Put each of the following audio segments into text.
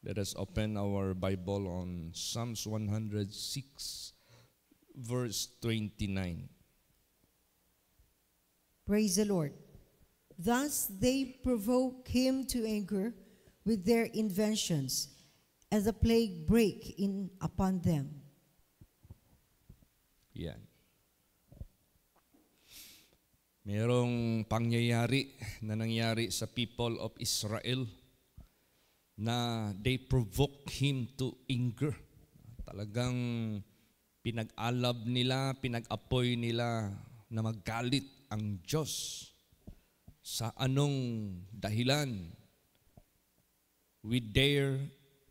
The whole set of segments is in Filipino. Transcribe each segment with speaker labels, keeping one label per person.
Speaker 1: Let us open our Bible on Psalms 106, verse 29.
Speaker 2: Praise the Lord. Thus they provoke him to anger with their inventions, and the plague break in upon them.
Speaker 1: Yan. Merong pangyayari na nangyari sa people of Israel na they provoke him to anger. Talagang pinag-alab nila, pinag-apoy nila na magalit ang Diyos. Sa anong dahilan? With their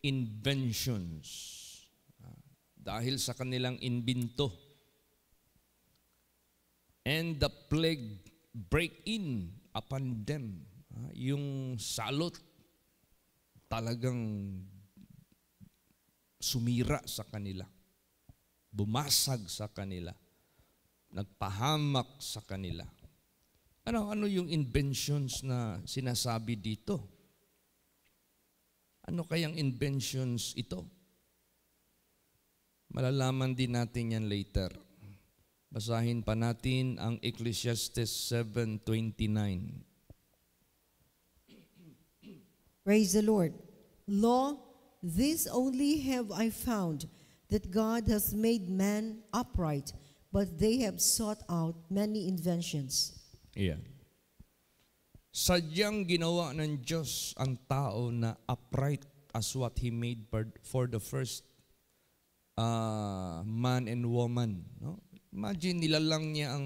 Speaker 1: inventions. Dahil sa kanilang inbento. And the plague break in upon them. Yung salot talagang sumira sa kanila. Bumasag sa kanila. Nagpahamak sa kanila. Ano yung inventions na sinasabi dito? Ano kayang inventions ito? Malalaman din natin yan later. Basahin pa natin ang Ecclesiastes 7:29.
Speaker 2: Praise the Lord. Lo, this only have I found, that God has made man upright, but they have sought out many inventions.
Speaker 1: Iyan. Sadyang ginawa ng Diyos ang tao na upright as what He made for the first man and woman. No? Imagine, nilalang niya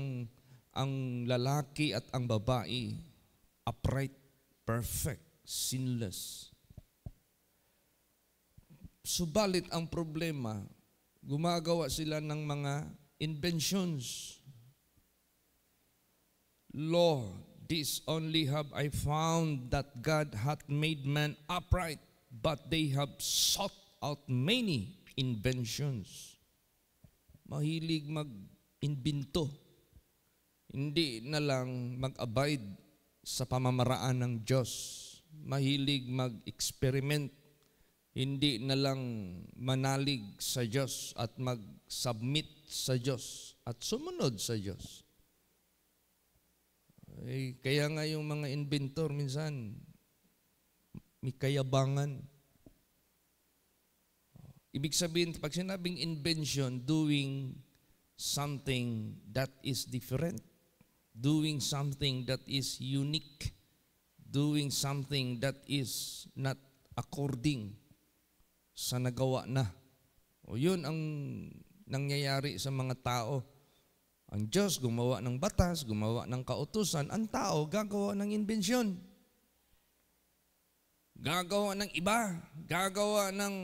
Speaker 1: ang lalaki at ang babae upright, perfect, sinless. Subalit ang problema, gumagawa sila ng mga inventions. Lo, this only have I found, that God hath made man upright, but they have sought out many inventions. Mahilig mag-imbento. Hindi na lang mag-abide sa pamamaraan ng Diyos. Mahilig mag-experiment. Hindi na lang manalig sa Diyos at mag-submit sa Diyos at sumunod sa Diyos. Kaya nga yung mga inventor minsan may kayabangan. Ibig sabihin, pag sinabing invention, doing something that is different, doing something that is unique, doing something that is not according sa nagawa na. O yun ang nangyayari sa mga tao. Ang Diyos gumawa ng batas, gumawa ng kautusan, ang tao gagawa ng inbensyon. Gagawa ng iba, gagawa ng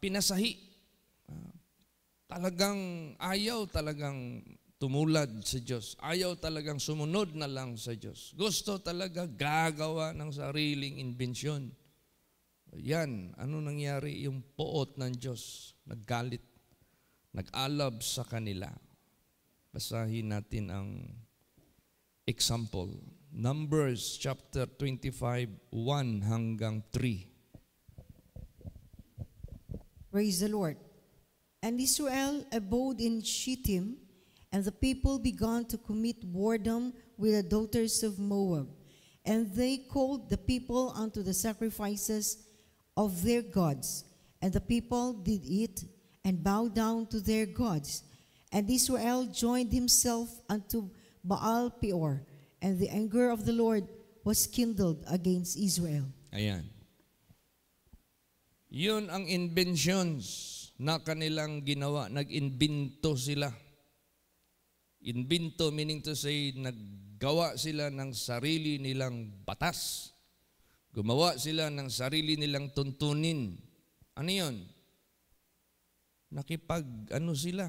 Speaker 1: pinasahi. Talagang ayaw talagang tumulad sa Diyos. Ayaw talagang sumunod na lang sa Diyos. Gusto talaga gagawa ng sariling inbensyon. Yan, ano nangyari? Yung poot ng Diyos, naggalit, nag-alab sa kanila. Basahin natin ang example. Numbers chapter 25, 1 hanggang 3.
Speaker 2: Praise the Lord. And Israel abode in Shittim, and the people began to commit whoredom with the daughters of Moab. And they called the people unto the sacrifices of their gods. And the people did eat and bow down to their gods. And Israel joined himself unto Baal Peor, and the anger of the Lord was kindled against Israel.
Speaker 1: Ayan. Yun ang inventions na kanilang ginawa. Nag-invento sila. Invento meaning to say, naggawa sila ng sarili nilang batas. Gumawa sila ng sarili nilang tuntunin. Ano yun? Sila?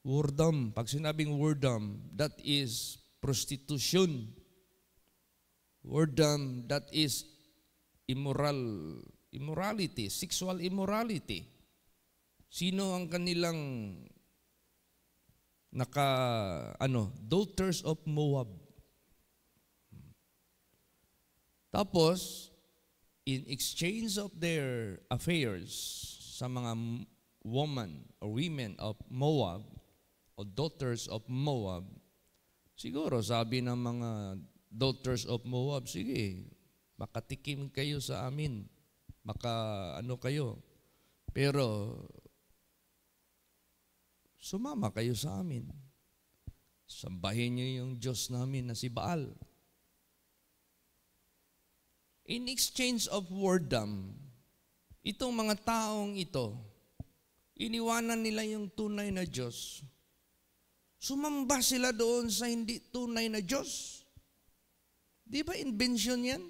Speaker 1: Whoredom. Pag sinabing whoredom, that is prostitution. Whoredom, that is immorality, sexual immorality. Sino ang kanilang daughters of Moab. Tapos, in exchange of their affairs sa mga woman or women of Moab o daughters of Moab, siguro sabi ng mga daughters of Moab, sige, makatikim kayo sa amin, ano kayo, pero sumama kayo sa amin. Sambahin niyo yung Diyos namin na si Baal. In exchange of wordom, itong mga taong ito, iniwanan nila yung tunay na Diyos. Sumamba sila doon sa hindi tunay na Diyos. Di ba invention yan?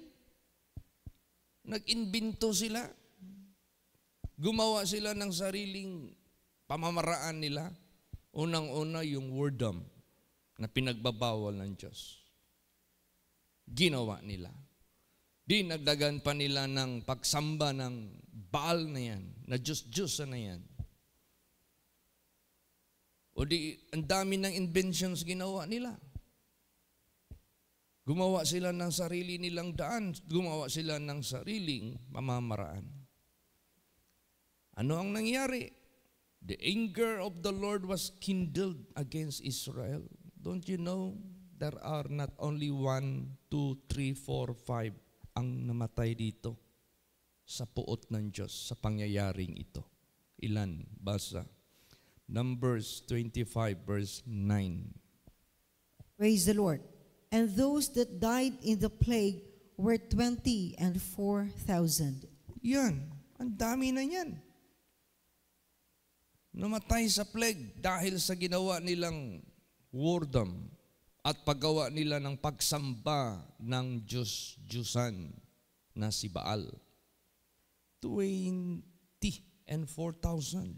Speaker 1: Nag-invento sila. Gumawa sila ng sariling pamamaraan nila. Unang-una yung wordom na pinagbabawal ng Diyos. Ginawa nila. Dinagdagan pa nila ng pagsamba ng Baal na yan, na Diyos-Diyosa na yan. O di, ang dami ng inventions ginawa nila. Gumawa sila ng sarili nilang daan, gumawa sila ng sariling pamamaraan. Ano ang nangyari? The anger of the Lord was kindled against Israel. Don't you know, there are not only 1, 2, 3, 4, 5 ang namatay dito sa puot ng Diyos, sa pangyayaring ito. Ilan? Basa. Numbers 25 verse 9.
Speaker 2: Praise the Lord. And those that died in the plague were 20,000 and 4,000.
Speaker 1: Yan. Ang dami na yan. Namatay sa plague dahil sa ginawa nilang wordom at paggawa nila ng pagsamba ng Diyos-Diyusan na si Baal. 20 and 4,000.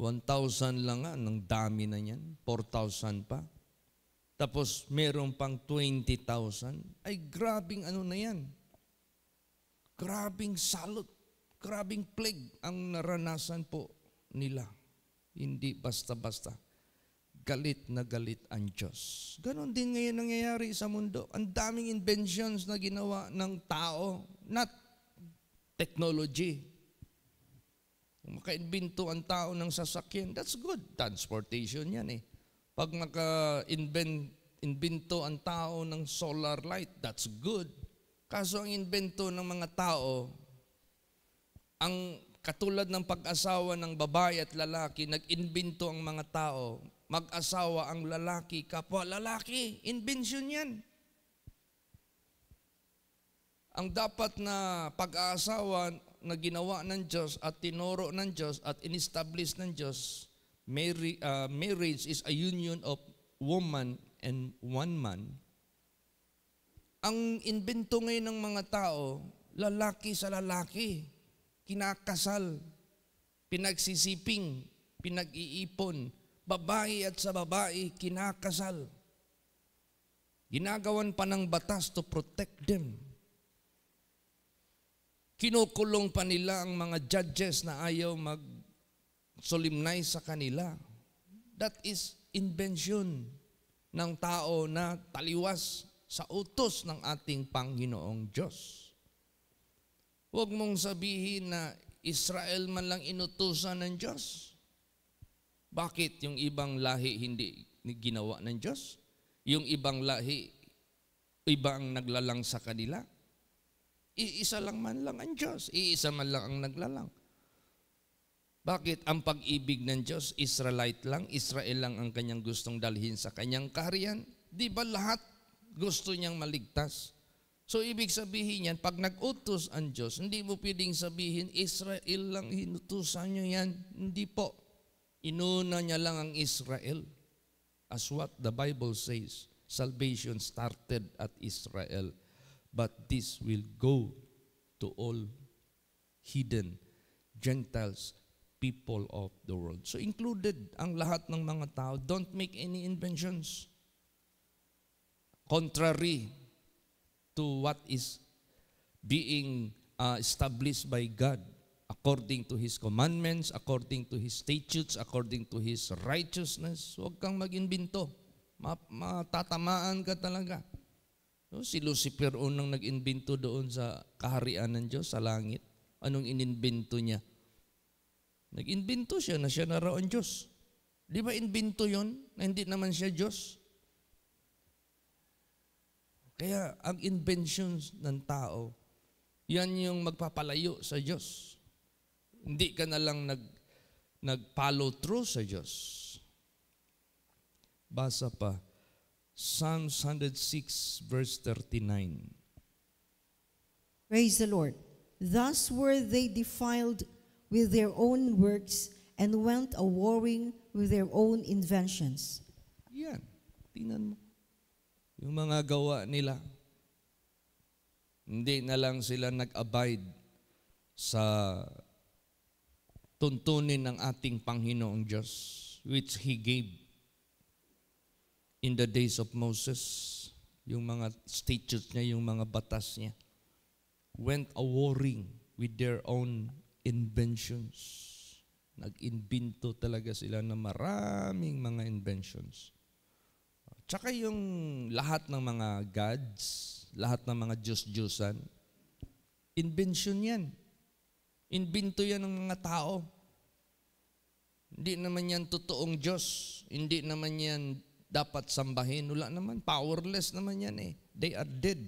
Speaker 1: 1,000 lang nga, ng dami na yan. 4,000 pa. Tapos meron pang 20,000. Ay grabing ano na yan. Grabing salot. Grabing plague ang naranasan po nila. Hindi basta-basta. Galit na galit ang Diyos. Ganon din ngayon nangyayari sa mundo. Ang daming inventions na ginawa ng tao, not technology. Kung maka-invento ang tao ng sasakyan, that's good. Transportation yan eh. Pag maka-invento ang tao ng solar light, that's good. Kaso ang invento ng mga tao, ang katulad ng pag-asawa ng babae at lalaki, nag-invento ang mga tao, mag-asawa ang lalaki, kapwa lalaki, invention yan. Ang dapat na pag-aasawa na ginawa ng Diyos at tinuro ng Diyos at in-establish ng Diyos, marriage is a union of woman and one man. Ang invento ngayon ng mga tao, lalaki sa lalaki, kinakasal, pinagsisiping, pinag-iipon, babae at sa babae, kinakasal. Ginagawan pa ng batas to protect them. Kinukulong pa nila ang mga judges na ayaw mag-solemnize sa kanila. That is invention ng tao na taliwas sa utos ng ating Panginoong Diyos. Huwag mong sabihin na Israel man lang inutusan ng Diyos. Bakit yung ibang lahi hindi ginawa ng Diyos? Yung ibang lahi, ibang naglalang sa kanila? Iisa lang man lang ang Diyos. Iisa man lang ang naglalang. Bakit ang pag-ibig ng Diyos, Israelite lang, Israel lang ang kanyang gustong dalhin sa kanyang kaharian? Di ba lahat gusto niyang maligtas? So ibig sabihin yan, pag nag-utos ang Diyos, hindi mo pwedeng sabihin, Israel lang hinutusan niyo yan. Hindi po. Inuna niya lang ang Israel. As what the Bible says, salvation started at Israel. But this will go to all hidden Gentiles, people of the world. So included ang lahat ng mga tao. Don't make any inventions contrary to what is being established by God according to His commandments, according to His statutes, according to His righteousness. Huwag kang mag-imbento. Matatamaan ka talaga. No, si Lucifer unang nag-imbento doon sa kaharian ng Diyos, sa langit. Anong inimbento niya? Nag-imbento siya na siya na raw ang Diyos. Di ba imbento yon na hindi naman siya Diyos? Kaya ang inventions ng tao, yan yung magpapalayo sa Diyos. Hindi ka na lang nag-follow through sa Diyos. Basa pa, Psalms 106 verse 39.
Speaker 2: Praise the Lord. Thus were they defiled with their own works and went a-warring with their own inventions.
Speaker 1: Yan, tingnan mo. Yung mga gawa nila, hindi na lang sila nag-abide sa tuntunin ng ating Panginoong Diyos, which He gave in the days of Moses, yung mga statutes niya, yung mga batas niya, went a-warring with their own inventions. Nag-invento talaga sila ng maraming mga inventions. Tsaka yung lahat ng mga gods, lahat ng mga Diyos-Diyosan, invention yan. Invento yan ng mga tao. Hindi naman yan totoong Diyos. Hindi naman yan dapat sambahin. Wala naman. Powerless naman yan eh. They are dead.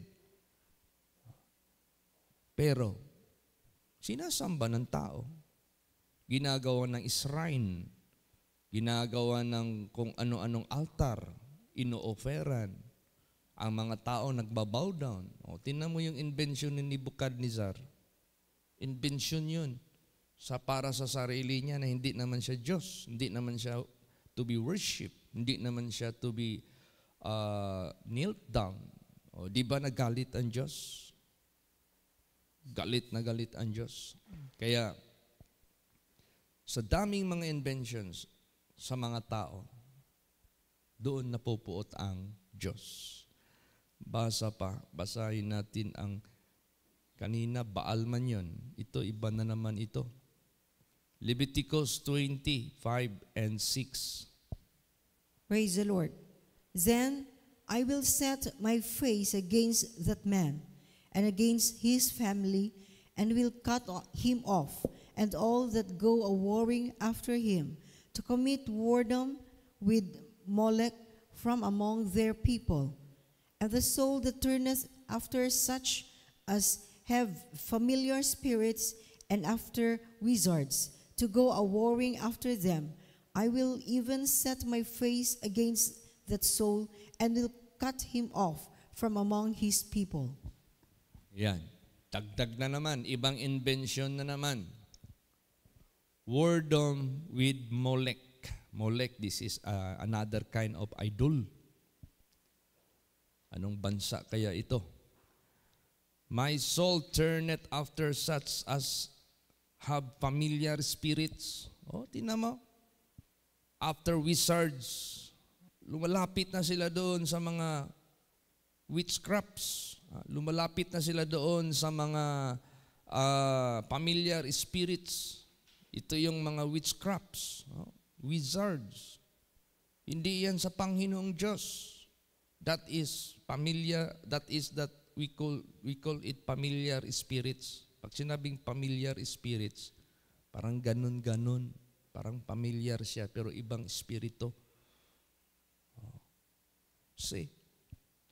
Speaker 1: Pero, sinasamba ng tao. Ginagawa ng shrine. Ginagawa ng kung ano-anong altar. Ino-offeran. Ang mga tao nagbabow down. O, tingnan mo yung invention ni Nebuchadnezzar. Invention yun. Para sa sarili niya na hindi naman siya Diyos. Hindi naman siya to be worshipped. Hindi naman siya to be knelt down. O, di ba nagalit ang Diyos? Galit na galit ang Diyos. Kaya, sa daming mga inventions sa mga tao, doon napupuot ang Diyos. Basahin natin ang kanina, Baal man yun. Ito, iba na naman ito. Leviticus 20:5 and 6.
Speaker 2: Praise the Lord. Then I will set my face against that man and against his family, and will cut him off, and all that go a-warring after him, to commit whoredom with Molech from among their people. And the soul that turneth after such as have familiar spirits and after wizards, to go a-warring after them, I will even set my face against that soul, and will cut him off from among his people.
Speaker 1: Yan. Dagdag na naman. Ibang invention na naman. Whoredom with Molech. Molech, this is another kind of idol. Anong bansa kaya ito? My soul turneth after such as have familiar spirits. O, tingnan mo. After wizards, lumalapit na sila doon sa mga witchcrafts. Lumalapit na sila doon sa mga familiar spirits. Ito yung mga witchcrafts, wizards. Hindi yan sa Panginoong Diyos. That is familiar, that we call it familiar spirits. Pag sinabing familiar spirits, parang ganun-ganun. Parang familiar siya, pero ibang espiritu. See?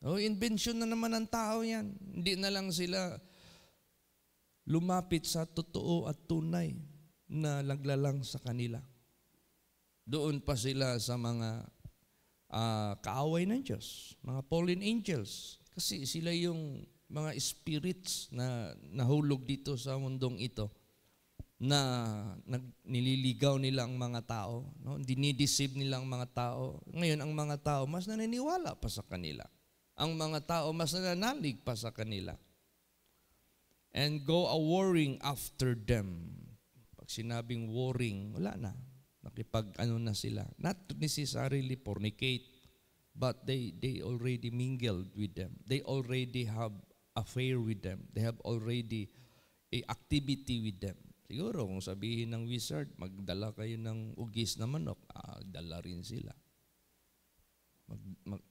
Speaker 1: Invention na naman ng tao yan. Hindi na lang sila lumapit sa totoo at tunay na naglalang sa kanila. Doon pa sila sa mga kaaway ng Diyos, mga fallen angels. Kasi sila yung mga spirits na nahulog dito sa mundong ito, na nililigaw nila ang mga tao, no? Dinideceive nila ang mga tao. Ngayon, ang mga tao mas naniniwala pa sa kanila. Ang mga tao mas nananalig pa sa kanila. And go a-warring after them. Pag sinabing warring, wala na. Nakipag-ano na sila. Not necessarily fornicate, but they already mingled with them. They already have affair with them. They have already a activity with them. Siguro, kung sabihin ng wizard, magdala kayo ng ugis na manok, dala rin sila.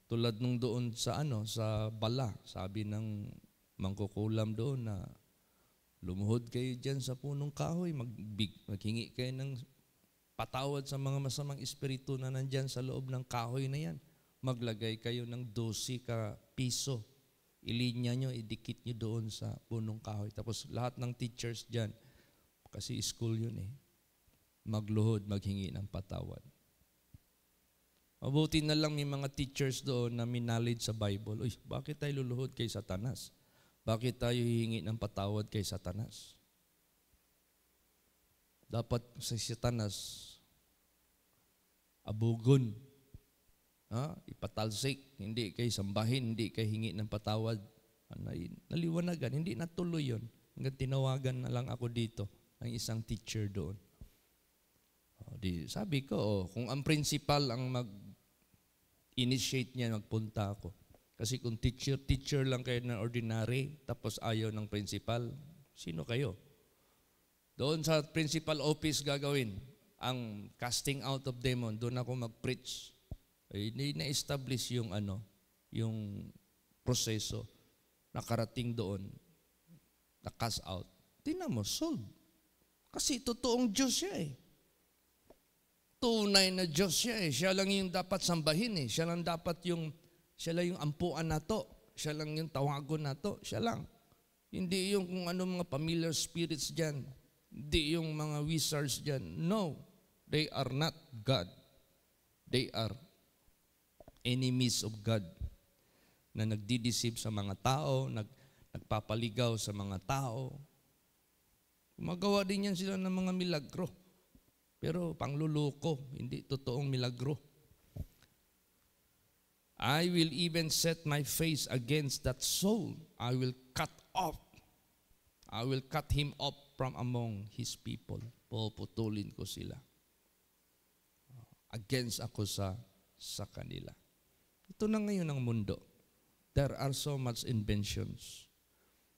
Speaker 1: Tulad nung doon sa sa Bala, sabi ng mangkukulam doon na lumuhod kayo dyan sa punong kahoy, maghingi kayo ng patawad sa mga masamang espiritu na nandyan sa loob ng kahoy na yan. Maglagay kayo ng 12 ka piso. Ilinya nyo, idikit nyo doon sa punong kahoy. Tapos lahat ng teachers dyan, kasi school yun magluhod, maghingi ng patawad. Mabuti na lang may mga teachers doon na may knowledge sa Bible. Uy, bakit tayo luluhod kay Satanas? Bakit tayo hihingi ng patawad kay Satanas? Dapat sa Satanas, abugon, ipatalsik, hindi kay sambahin, hindi kay hingi ng patawad. Naliwanagan, hindi natuloy yun. Hanggang tinawagan na lang ako dito ng isang teacher doon. Sabi ko, kung ang principal ang mag-initiate niya, magpunta ako. Kasi kung teacher lang kayo na ordinary, tapos ayaw ng principal, sino kayo? Doon sa principal office gagawin, ang casting out of demon, doon ako mag-preach. Hindi na-establish yung yung proseso, nakarating doon, na-cast out. Tingnan mo, solve. Kasi totoong Diyos siya Tunay na Diyos siya Siya lang yung dapat sambahin Siya lang yung ampuan nato. Siya lang yung tawagon nato. Siya lang. Hindi yung kung ano mga familiar spirits dyan. Hindi yung mga wizards dyan. No. They are not God. They are enemies of God na nagdideceive sa mga tao, nagpapaligaw sa mga tao. Gumagawa din yan sila ng mga milagro. Pero pangluloko, hindi totoong milagro. I will even set my face against that soul. I will cut him off from among his people. Puputulin ko sila. Against ako sa kanila. Ito na ngayon ang mundo. There are so much inventions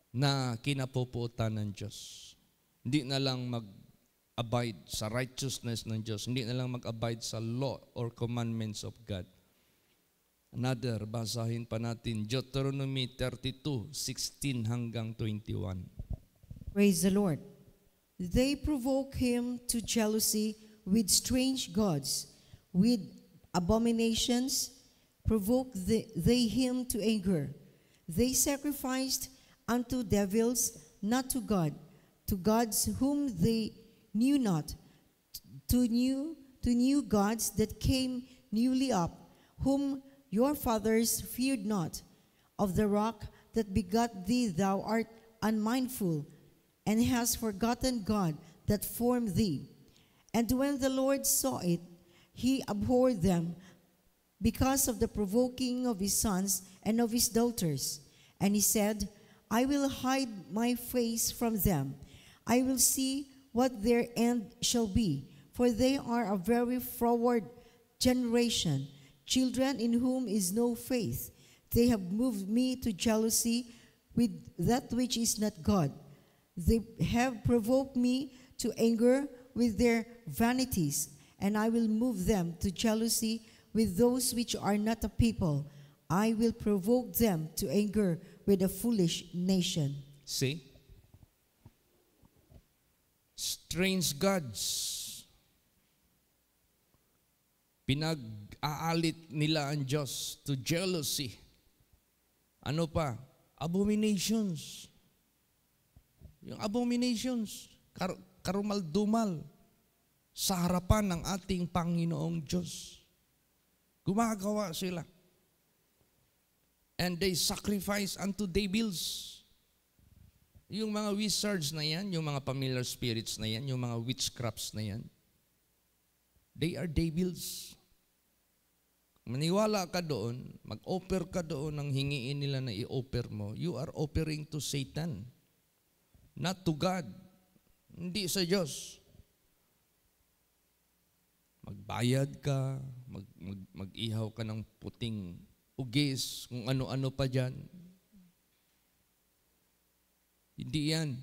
Speaker 1: na kinapuputan ng Diyos. Hindi na lang mag-abide sa righteousness ng Diyos. Hindi na lang mag-abide sa law or commandments of God. Another, basahin pa natin, Deuteronomy 32:16 hanggang 21.
Speaker 2: Praise the Lord. They provoke him to jealousy with strange gods, with abominations, provoke they him to anger. They sacrificed unto devils, not to God, to gods whom they knew not, to new gods that came newly up, whom your fathers feared not. Of the rock that begot thee thou art unmindful, and hast forgotten God that formed thee. And when the Lord saw it, he abhorred them because of the provoking of his sons and of his daughters. And he said, I will hide my face from them. I will see what their end shall be, for they are a very froward generation, children in whom is no faith. They have moved me to jealousy with that which is not God. They have provoked me to anger with their vanities, and I will move them to jealousy with those which are not a people. I will provoke them to anger with a foolish nation.
Speaker 1: See? Strange gods. Pinag-aalit nila ang Diyos to jealousy. Ano pa? Abominations. Yung abominations, karumal-dumal sa harapan ng ating Panginoong Diyos. Gumagawa sila. And they sacrifice unto devils. Yung mga wizards na yan, yung mga familiar spirits na yan, yung mga witchcrafts na yan, they are devils. Maniwala ka doon, mag-offer ka doon ng hingiin nila na i-offer mo, you are offering to Satan, not to God, hindi sa Diyos. Magbayad ka, mag-ihaw ka ng puting ugis, kung ano-ano pa dyan. Hindi yan.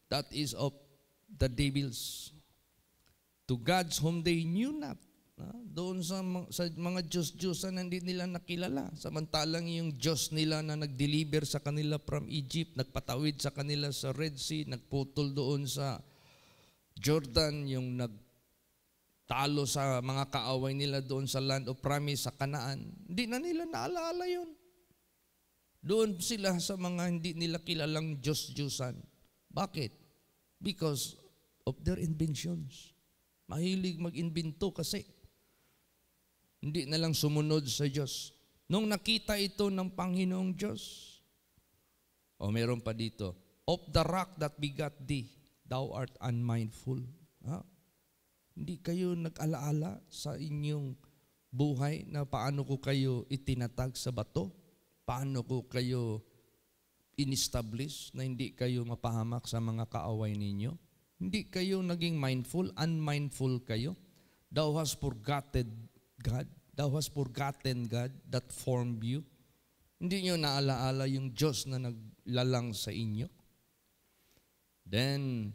Speaker 1: That is of the devils. To gods whom they knew not. Doon sa mga Diyos-Diyosan na hindi nila nakilala. Samantalang yung Diyos nila na nag-deliver sa kanila from Egypt, nagpatawid sa kanila sa Red Sea, nagputol doon sa Jordan, yung nagtalo sa mga kaaway nila doon sa land of promise sa Canaan. Hindi na nila naalaala yun. Doon sila sa mga hindi nila kilalang Diyos-Diyosan. Bakit? Because of their inventions. Mahilig mag-invento kasi. Hindi na lang sumunod sa Diyos. Nung nakita ito ng Panginoong Diyos, meron pa dito, of the rock that begat thee, thou art unmindful. Hindi kayo nag-alaala sa inyong buhay na paano ko kayo itinatag sa bato? Paano ko kayo in-establish na hindi kayo mapahamak sa mga kaaway ninyo? Hindi kayo naging mindful, unmindful kayo. Thou hast forgotten God. Thou hast forgotten God that formed you. Hindi nyo naalaala yung Diyos na naglalang sa inyo. Then,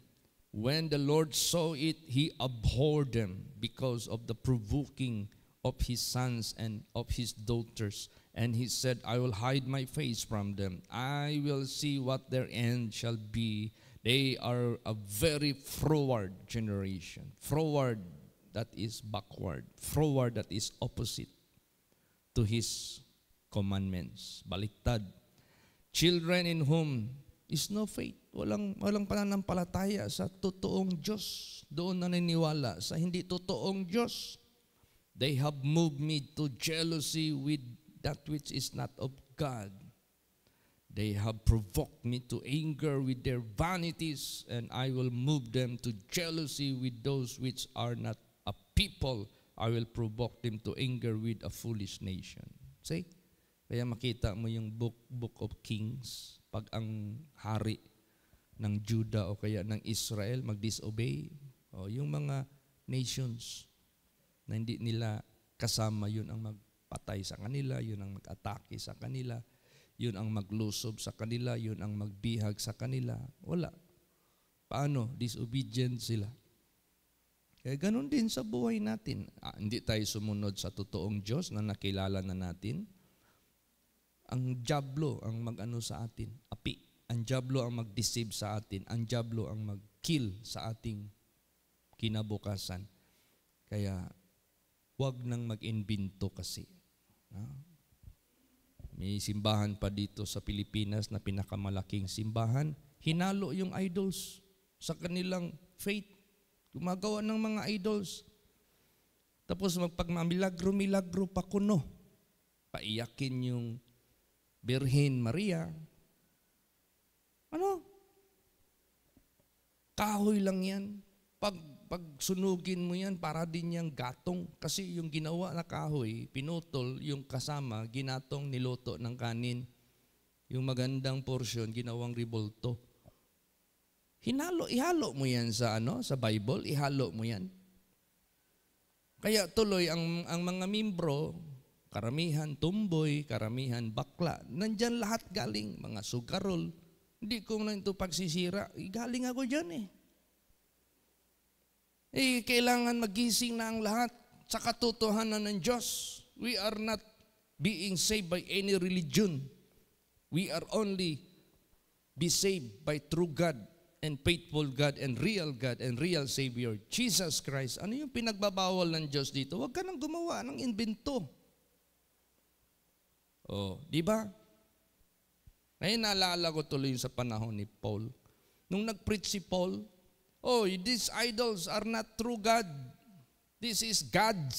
Speaker 1: when the Lord saw it, He abhorred them because of the provoking of His sons and of His daughters. And He said, I will hide my face from them. I will see what their end shall be. They are a very froward generation. Froward, that is backward. Forward, that is opposite to His commandments. Baliktad. Children in whom is no faith. Walang pananampalataya sa totoong Diyos. Doon naniniwala sa hindi totoong Diyos. They have moved me to jealousy with that which is not of God. They have provoked me to anger with their vanities, and I will move them to jealousy with those which are not a people. I will provoke them to anger with a foolish nation. See? Kaya makita mo yung book of Kings, pag ang hari ng Judah o kaya ng Israel mag-disobey, yung mga nations na hindi nila kasama, yun ang magpatay sa kanila, yun ang mag-atake sa kanila, yun ang maglusob sa kanila, yun ang magbihag sa kanila. Wala. Paano? Disobedient sila. Kaya ganun din sa buhay natin. Hindi tayo sumunod sa totoong Diyos na nakilala na natin. Ang diablo ang mag-ano sa atin, api. Ang diablo ang mag-deceive sa atin. Ang diablo ang mag-kill sa ating kinabukasan. Kaya huwag nang mag-invento kasi. May simbahan pa dito sa Pilipinas na pinakamalaking simbahan. Hinalo yung idols sa kanilang faith. Gumagawa ng mga idols. Tapos magpagmamilagro-milagro pa kuno. Paiyakin yung Birhen Maria. Ano? Kahoy lang yan. Pag sunugin mo yan, para din yung gatong. Kasi yung ginawa na kahoy, pinutol, yung kasama, ginatong niluto ng kanin. Yung magandang portion, ginawang ribolto. Ihalo mo yan sa Bible, ihalo mo yan. Kaya tuloy ang mga membro, karamihan tumboy, karamihan bakla, nandyan lahat galing, mga sugarol. Hindi ko na ito pagsisira, galing ako dyan kailangan magising na ang lahat sa katotohanan ng Diyos. We are not being saved by any religion. We are only be saved by true God and faithful God and real Savior, Jesus Christ. Ano yung pinagbabawal ng Diyos dito? Huwag ka nang gumawa ng invento. Di ba? Ngayon naalala ko tuloy sa panahon ni Paul. Nung nag-preach si Paul, these idols are not true God. This is God's,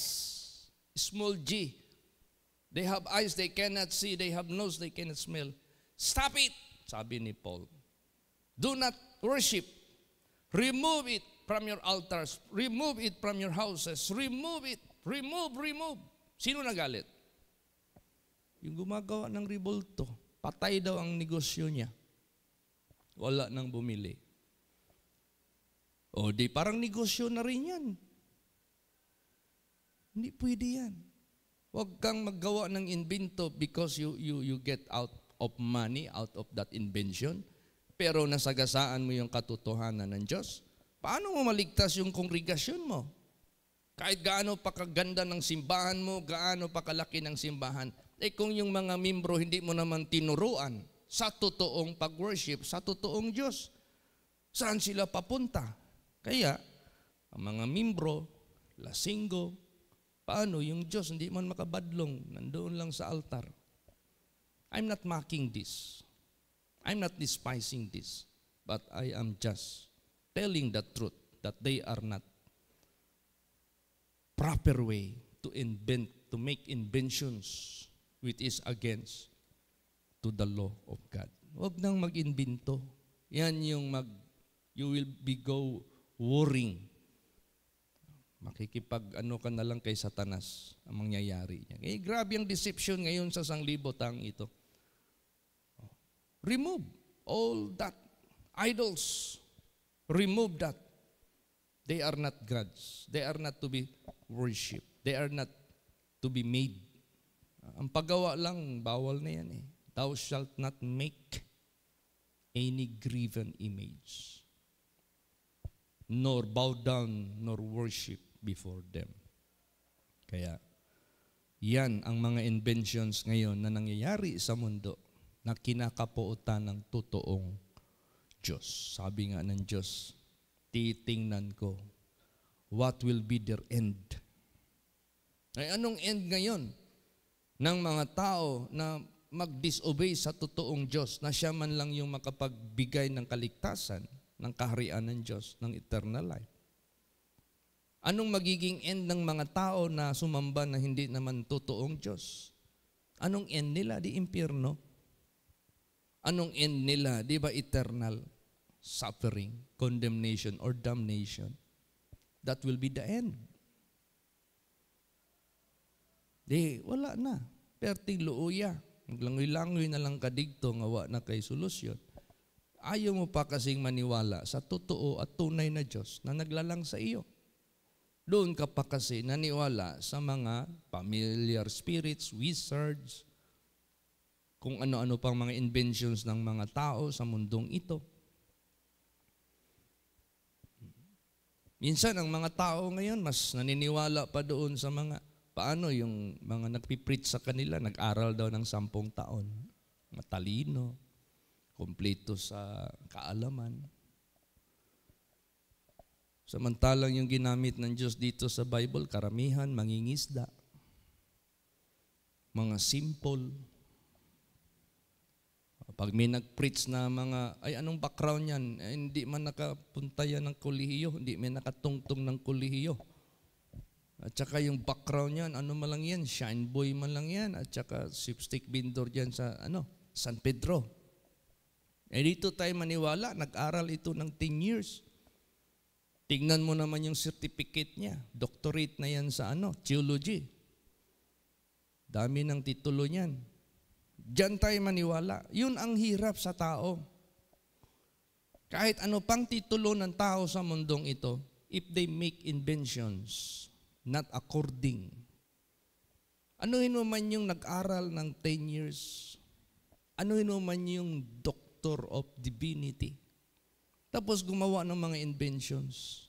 Speaker 1: small g. They have eyes, they cannot see. They have nose, they cannot smell. Stop it, sabi ni Paul. Do not worship. Remove it from your altars. Remove it from your houses. Remove it. Remove. Sino nagalit? Yung gumagawa ng ribolto. Patay daw ang negosyo niya. Wala nang bumili. Parang negosyo na rin yan. Hindi pwede yan. Huwag kang maggawa ng invento because you get out of money, out of that invention. Pero nasagasaan mo yung katotohanan ng Diyos. Paano mo maligtas yung kongregasyon mo? Kahit gaano pa kaganda ng simbahan mo, gaano pa kalaki ng simbahan, kung yung mga membro hindi mo naman tinuruan sa totoong pag-worship, sa totoong Diyos, saan sila papunta? Kaya, ang mga membro, lasinggo, paano yung Diyos hindi man makabadlong, nandoon lang sa altar. I'm not mocking this. I'm not despising this. But I am just telling the truth that they are not proper way to make inventions which is against to the law of God. Huwag nang mag-invento. Yan yung you will be go worrying. Makikipag-ano ka na lang kay Satanas ang mangyayari niya. Grabe ang deception ngayon sa sanglibotang ito. Remove all that. Idols. Remove that. They are not gods. They are not to be worshipped. They are not to be made. Ang paggawa lang, bawal na yan eh. Thou shalt not make any graven image, nor bow down, nor worship before them. Kaya, yan ang mga inventions ngayon na nangyayari sa mundo na kinakapuutan ng totoong Diyos. Sabi nga ng Diyos, titingnan ko what will be their end. Ay anong end ngayon ng mga tao na mag-disobey sa totoong Diyos na siya man lang yung makapagbigay ng kaligtasan, ng kaharian ng Diyos, ng eternal life? Anong magiging end ng mga tao na sumamba na hindi naman totoong Diyos? Anong end nila? Di impyerno. Anong end nila? Di ba eternal suffering, condemnation, or damnation? That will be the end. Di, wala na. Perting luuya. Maglangoy-langoy na lang kadigto, ngawa na kay solusyon. Ayaw mo pa kasing maniwala sa totoo at tunay na Diyos na naglalang sa iyo. Doon ka pa kasi naniwala sa mga familiar spirits, wizards, kung ano-ano pang mga inventions ng mga tao sa mundong ito. Minsan, ang mga tao ngayon, mas naniniwala pa doon sa mga, paano yung mga nagpipreach sa kanila, nag-aral daw ng 10 taon. Matalino, kompleto sa kaalaman. Samantalang yung ginamit ng Diyos dito sa Bible, karamihan, mangingisda. Mga simple. Pag may nag-preach na mga, ay anong background yan? Hindi man nakapunta yan ng kolehiyo, hindi man nakatungtong ng kolehiyo. At saka yung background yan, ano man lang yan, shine boy man lang yan, at saka sipstick vendor dyan sa San Pedro. Dito tayo maniwala, nag-aral ito ng 10 years. Tingnan mo naman yung certificate niya, doctorate na yan sa theology. Dami ng titulo niyan. Diyan tayo maniwala. Yun ang hirap sa tao. Kahit ano pang titulo ng tao sa mundong ito, if they make inventions, not according. Ano man yung nag-aral ng 10 years? Ano man yung Doctor of Divinity? Tapos gumawa ng mga inventions,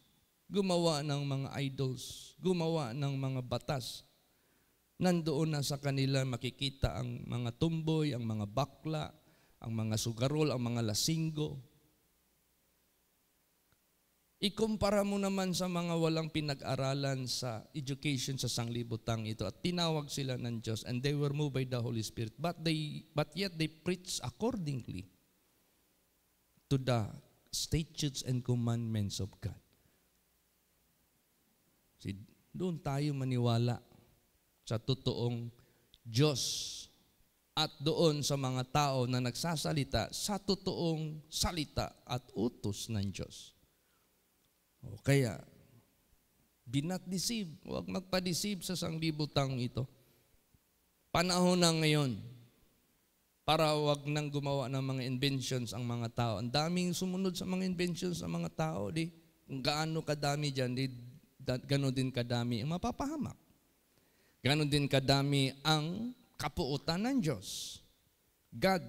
Speaker 1: gumawa ng mga idols, gumawa ng mga batas. Nandoon na sa kanila makikita ang mga tumboy, ang mga bakla, ang mga sugarol, ang mga lasinggo. Ikumpara mo naman sa mga walang pinag-aralan sa education sa sanglibutang ito at tinawag sila ng Diyos and they were moved by the Holy Spirit but yet they preach accordingly to the statutes and commandments of God. Doon tayo maniwala sa totoong Diyos at doon sa mga tao na nagsasalita sa totoong salita at utos ng Diyos. O kaya, be not deceived. Huwag magpa-deceive sa sanglibutang ito. Panahon na ngayon para huwag nang gumawa ng mga inventions ang mga tao. Ang daming sumunod sa mga inventions ng mga tao. Kung gaano kadami dyan, gano'n din kadami ang mapapahamak. Ganon din kadami ang kapuutan ng Diyos. God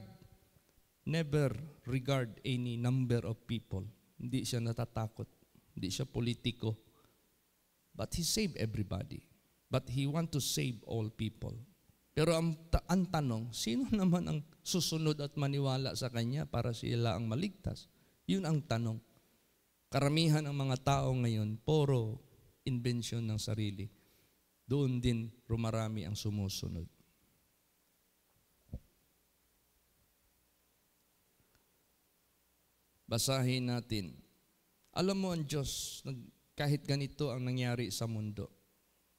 Speaker 1: never regard any number of people. Hindi siya natatakot. Hindi siya politiko. But He saved everybody. But He want to save all people. Pero ang tanong, sino naman ang susunod at maniwala sa Kanya para sila ang maligtas? Yun ang tanong. Karamihan ng mga tao ngayon, puro inbensyon ng sarili. Doon din rumarami ang sumusunod. Basahin natin. Alam mo ang Diyos, kahit ganito ang nangyari sa mundo,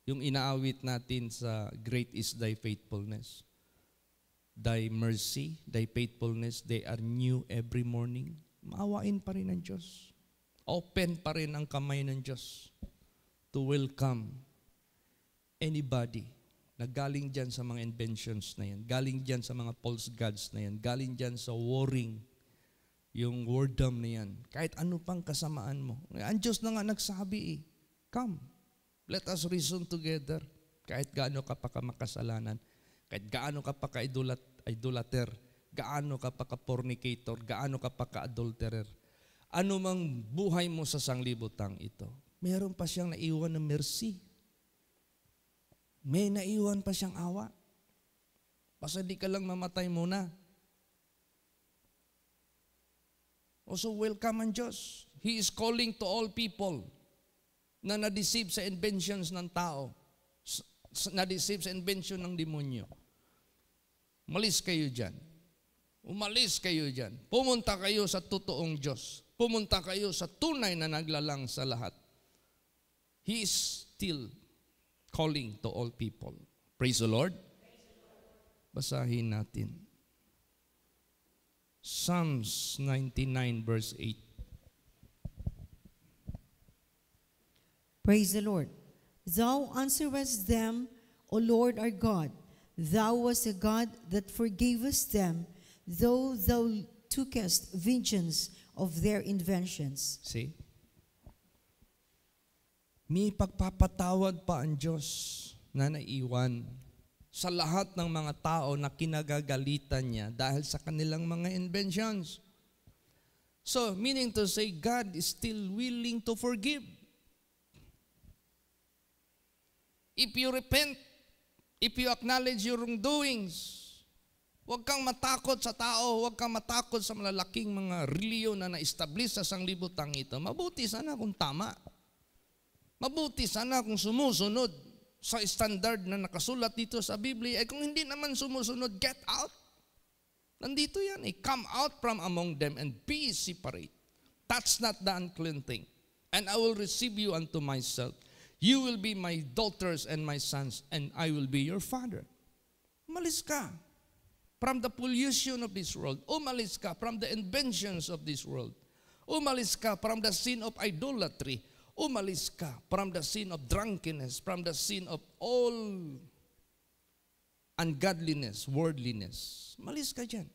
Speaker 1: yung inaawit natin sa great is thy faithfulness. Thy mercy, thy faithfulness, they are new every morning. Maawain pa rin ang Diyos. Open pa rin ang kamay ng Diyos to welcome anybody na galing dyan sa mga inventions na yan, galing dyan sa mga false gods na yan, galing dyan sa warring, yung wordom na yan, kahit ano pang kasamaan mo. Ang Diyos na nga nagsabi come, let us reason together. Kahit gaano ka pa makasalanan, kahit gaano ka pa ka-idolater, gaano ka pa ka-fornicator, gaano ka pa ka-adulterer, ano mang buhay mo sa sanglibutang ito, meron pa siyang naiwan na mercy. May naiwan pa siyang awa. Basta di ka lang mamatay muna. Also, welcome ang Diyos. He is calling to all people na na-deceive sa inventions ng tao, na-deceive sa invention ng demonyo. Umalis kayo dyan. Umalis kayo dyan. Pumunta kayo sa totoong Diyos. Pumunta kayo sa tunay na naglalang sa lahat. He is still calling to all people. Praise the Lord. Basahin natin. Psalms 99 verse 8.
Speaker 2: Praise the Lord. Thou answerest them, O Lord our God. Thou wast a God that forgavest them, though thou tookest vengeance of their inventions.
Speaker 1: See? May pagpapatawad pa ang Diyos na naiwan sa lahat ng mga tao na kinagagalitan niya dahil sa kanilang mga inventions. So, meaning to say, God is still willing to forgive. If you repent, if you acknowledge your wrongdoings, huwag kang matakot sa tao, huwag kang matakot sa malalaking mga reliyon na na-establish sa sanglibutang ito. Mabuti sana kung tama. Mabuti sana kung sumusunod sa standard na nakasulat dito sa Biblia. Kung hindi naman sumusunod, get out. Nandito yan come out from among them and be separate. Touch not the unclean thing. And I will receive you unto myself. You will be my daughters and my sons, and I will be your father. Umalis ka from the pollution of this world. Umalis ka from the inventions of this world. Umalis ka from the sin of idolatry. Umalis ka from the sin of drunkenness, from the sin of all ungodliness, worldliness. Umalis ka dyan.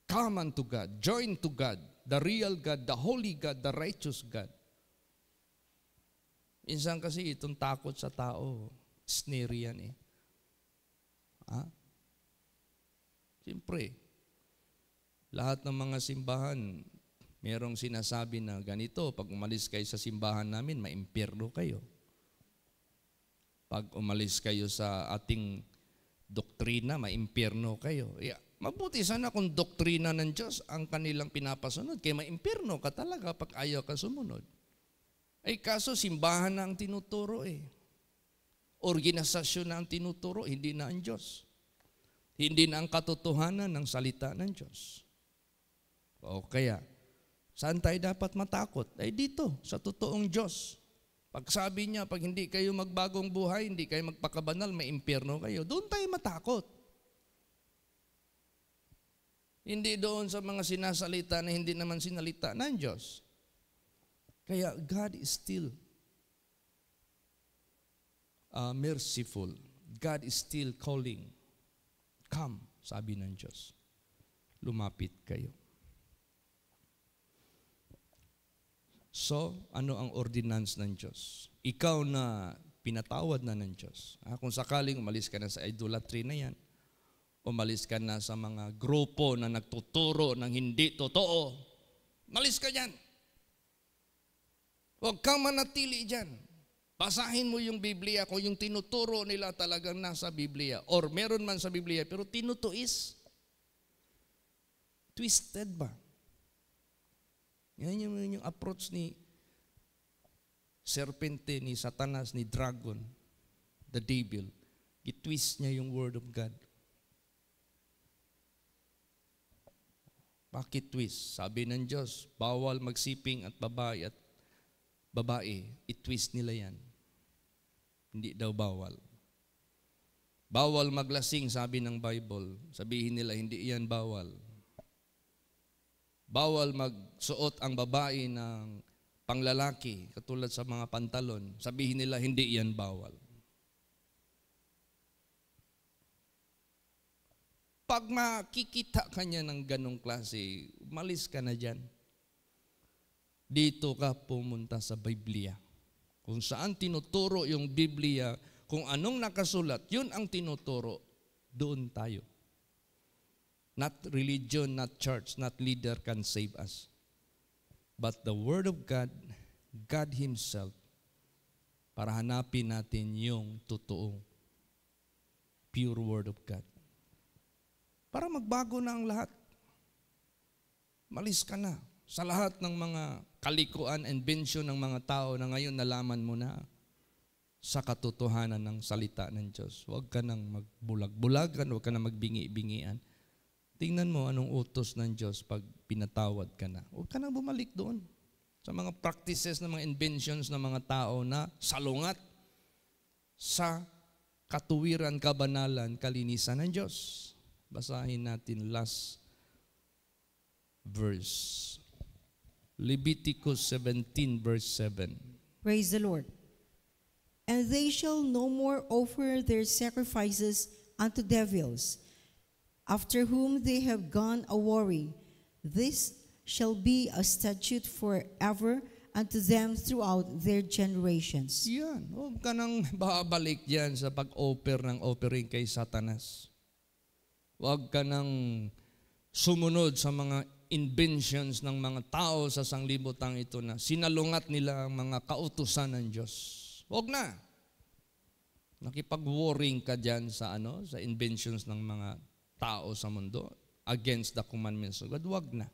Speaker 1: Come unto God. Join to God, the real God, the holy God, the righteous God. Minsan kasi itong takot sa tao, snare yan Siyempre, lahat ng mga simbahan, merong sinasabi na ganito, pag umalis kayo sa simbahan namin, maimpyerno kayo. Pag umalis kayo sa ating doktrina, maimpyerno kayo. Mabuti sana kung doktrina ng Diyos ang kanilang pinapasunod, kaya maimpyerno ka talaga pag ayaw ka sumunod. Kaso simbahan na ang tinuturo Organisasyon na ang tinuturo, hindi na ang Diyos. Hindi na ang katotohanan ng salita ng Diyos. O kaya, saan tayo dapat matakot? Dito, sa totoong Diyos. Pag sabi niya, pag hindi kayo magbagong buhay, hindi kayo magpakabanal, may impyerno kayo, doon tayo matakot. Hindi doon sa mga sinasalita na hindi naman sinalita ng Diyos. Kaya God is still merciful. God is still calling. Come, sabi ng Diyos. Lumapit kayo. So, ano ang ordinance ng Diyos? Ikaw na pinatawad na ng Diyos. Kung sakaling umalis ka na sa idolatry na yan, umalis ka na sa mga grupo na nagtuturo ng hindi totoo, umalis ka dyan. Huwag kang manatili dyan. Basahin mo yung Biblia kung yung tinuturo nila talagang nasa Biblia. Or meron man sa Biblia, pero tinutuis. Twisted ba? Yan yung approach ni serpente, ni Satanas, ni dragon, the devil. I-twist niya yung word of God. Bakit twist? Sabi ng Diyos, bawal magsiping at babae. I-twist nila yan. Hindi daw bawal. Bawal maglasing, sabi ng Bible. Sabihin nila, hindi yan bawal. Bawal magsuot ang babae ng panglalaki, katulad sa mga pantalon. Sabihin nila, hindi yan bawal. Pag makikita ka niya ng ganong klase, malis ka na dyan. Dito ka pumunta sa Biblia. Kung saan tinuturo yung Biblia, kung anong nakasulat, yun ang tinuturo, doon tayo. Not religion, not church, not leader can save us. But the Word of God, God Himself, para hanapin natin yung totoong, pure Word of God. Para magbago na ang lahat. Malis ka na sa lahat ng mga kalikuan and invention ng mga tao na ngayon nalaman mo na sa katotohanan ng salita ng Diyos. Huwag ka nang magbulag-bulagan, huwag ka nang magbingi-bingian. Tingnan mo anong utos ng Diyos pag pinatawad ka na. Huwag ka nang bumalik doon sa mga practices ng mga inventions ng mga tao na salungat sa katuwiran, kabanalan, kalinisan ng Diyos. Basahin natin last verse. Leviticus 17 verse 7.
Speaker 2: Praise the Lord. And they shall no more offer their sacrifices unto devils, after whom they have gone a-warring. This shall be a statute forever unto them throughout their generations.
Speaker 1: Yan. Huwag ka nang babalik yan sa pag-offer ng offering kay Satanas. Huwag ka nang sumunod sa mga inventions ng mga tao sa sanglibutang ito na sinalungat nila ang mga kautusan ng Diyos. Huwag na. Nakipag-warring ka dyan sa inventions ng mga tao sa mundo against the commandments of God. Huwag na.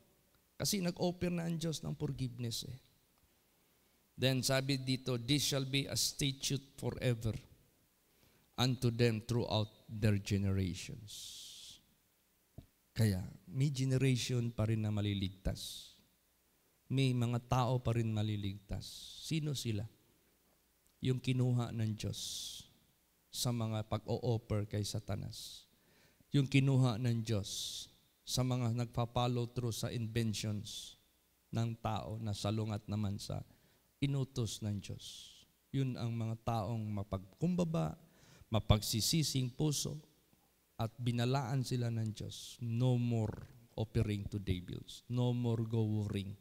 Speaker 1: Kasi nag-offer na ang Diyos ng forgiveness eh. Then sabi dito, this shall be a statute forever unto them throughout their generations. Kaya, may generation pa rin na maliligtas. May mga tao pa rin maliligtas. Sino sila? Yung kinuha ng Diyos sa mga pag-o-offer kay Satanas. Yung kinuha ng Diyos sa mga nagpa-follow through sa inventions ng tao na salungat naman sa inutos ng Diyos. Yun ang mga taong mapagkumbaba, mapagsisising puso, at binalaan sila ng Diyos. No more offering to devils. No more go warring.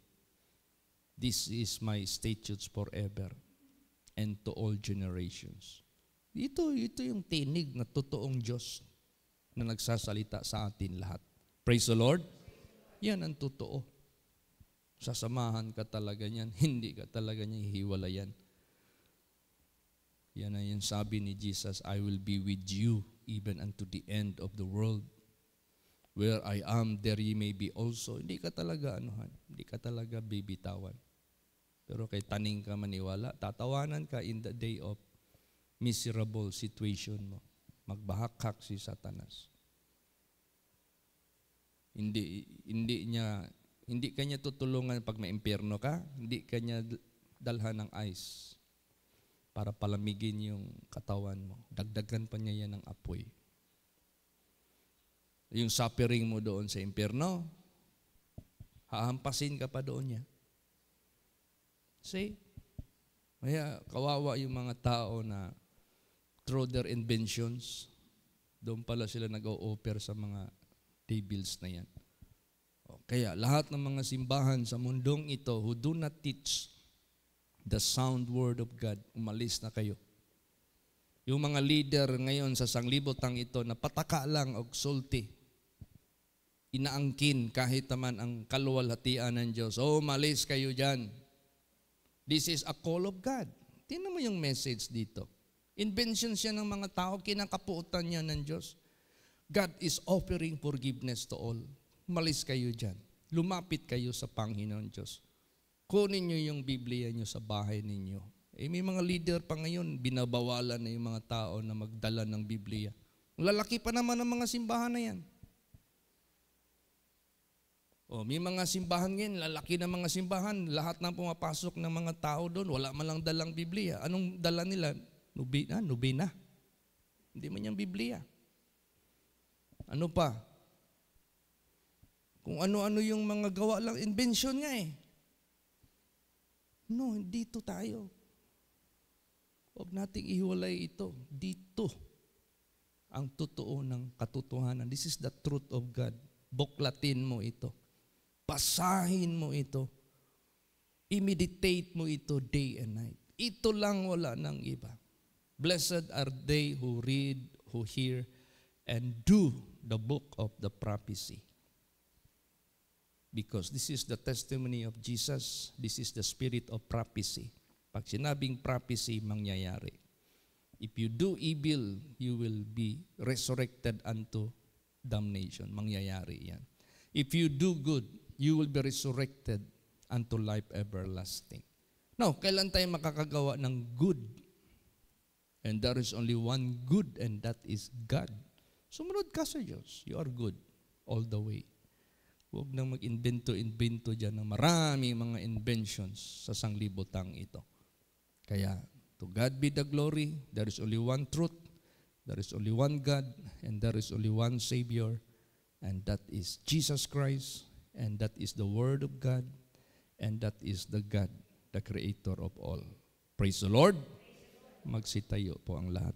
Speaker 1: This is my statutes forever and to all generations. Ito yung tinig na totoong Diyos na nagsasalita sa atin lahat. Praise the Lord. Yan ang totoo. Sasamahan ka talaga niyan. Hindi ka talaga niya hihiwalayan. Yan ang yung sabi ni Jesus, I will be with you even unto the end of the world. Where I am, there ye may be also. Hindi ka talaga hindi ka talaga bibitawan. Pero kay taning ka maniwala, tatawanan ka in the day of miserable situation mo. Magbahakak si Satanas. Hindi ka niya tutulungan pag may impyerno ka, hindi ka niya dalhan ng ice para palamigin yung katawan mo. Dagdagan pa niya yan ng apoy. Yung suffering mo doon sa impyerno, hahampasin ka pa doon niya. See? Kaya kawawa yung mga tao na through their inventions, doon pala sila nag-o-offer sa mga devils na yan. Kaya lahat ng mga simbahan sa mundong ito who do not teach the sound word of God, umalis na kayo. Yung mga leader ngayon sa sanglibotang ito na pataka lang o sulti, inaangkin kahit naman ang kaluwalhatian ng Diyos. Umalis kayo dyan. This is a call of God. Tingnan mo yung message dito. Invention siya ng mga tao, kinakapuutan niya ng Diyos. God is offering forgiveness to all. Umalis kayo dyan. Lumapit kayo sa Panginoon Diyos. Kunin niyo yung Biblia niyo sa bahay ninyo. May mga leader pa ngayon, binabawalan na yung mga tao na magdala ng Biblia. Lalaki pa naman ang mga simbahan na yan. May mga simbahan ngayon, lalaki na mga simbahan, lahat na pumapasok ng mga tao doon, wala man lang dalang Biblia. Anong dala nila? Nubina. Hindi man yung Biblia. Ano pa? Kung ano-ano yung mga gawa lang, invention nga eh. No, dito tayo. Huwag nating ihiwalay ito. Dito ang totoo ng katotohanan. This is the truth of God. Buklatin mo ito. Basahin mo ito. I-meditate mo ito day and night. Ito lang, wala ng iba. Blessed are they who read, who hear, and do the book of the prophecy. Because this is the testimony of Jesus. This is the spirit of prophecy. Pag sinabing prophecy, mangyayari. If you do evil, you will be resurrected unto damnation. Mangyayari yan. If you do good, you will be resurrected unto life everlasting. Now, kailan tayo makakagawa ng good? And there is only one good, and that is God. Sumunod ka sa Diyos. You are good all the way. Huwag nang mag-invento dyan ng maraming mga inventions sa sanglibutang ito. Kaya, to God be the glory. There is only one truth. There is only one God. And there is only one Savior. And that is Jesus Christ. And that is the Word of God. And that is the God, the Creator of all. Praise the Lord. Magsitayo po ang lahat.